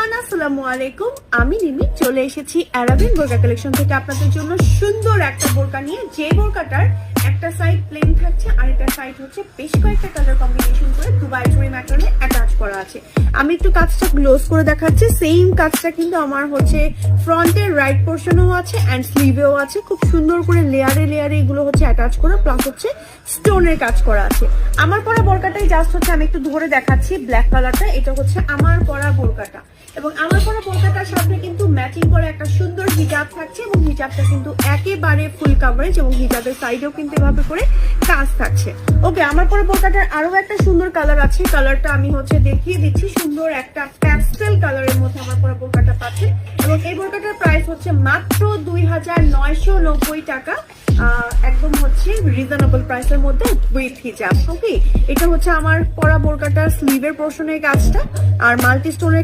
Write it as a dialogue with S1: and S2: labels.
S1: Everyone, আসসালামু আলাইকুম। আমি নিমি চলে এসেছি অ্যারাবিয়ান বোরকা কালেকশন থেকে আপনাদের জন্য সুন্দর একটা বোরকা নিয়ে। যে বোরকাটার একটা সাইড প্লেন থাকছে আর একটা সাইড হচ্ছে বেশ কয়েকটা কালার কম্বিনেশন করে দুবাই জরি ম্যাটেরিয়ালে অ্যাটাচ করা আছে। আমি একটু কাজটা ক্লোজ করে দেখাচ্ছি। সেম কাজটা কিন্তু আমার হচ্ছে ফ্রন্টের রাইট পোর্শনেও আছে অ্যান্ড স্লিভেও আছে। খুব সুন্দর করে লেয়ারে লেয়ারে এগুলো হচ্ছে অ্যাটাচ করা, প্লাস হচ্ছে স্টোনের কাজ করা আছে। আমার পরা বোরকাটাই জাস্ট হচ্ছে আমি একটু ধরে দেখাচ্ছি। ব্ল্যাক কালারটা, এটা হচ্ছে আমার পরা বোরকাটা, এবং আমার পরা বোরকাটার সাথে কিন্তু ম্যাচিং করে একটা সুন্দর হিজাব থাকছে, এবং হিজাবটা কিন্তু একেবারে ফুল কাভারেজ, এবং হিজাবের সাইডেও কিন্তু এভাবে করে কাজ থাকছে। ওকে, আমার পরা বোরকাটার আরো একটা সুন্দর কালার আছে। কালারটা আমি হচ্ছে দেখিয়ে দিচ্ছি। সুন্দর একটা প্যাস্টেল কালারের মধ্যে আমার পরা বোরকাটা পাচ্ছে, এবং এই বোরকাটার প্রাইস হচ্ছে মাত্র 2990 টাকা। একদম হচ্ছে রিজনেবল প্রাইসের মধ্যে উইথ হিজাব। ওকে, এটা হচ্ছে আমার পরা বোরকাটার স্লিভের পোর্শনের কাজটা, আর মাল্টি স্টোনের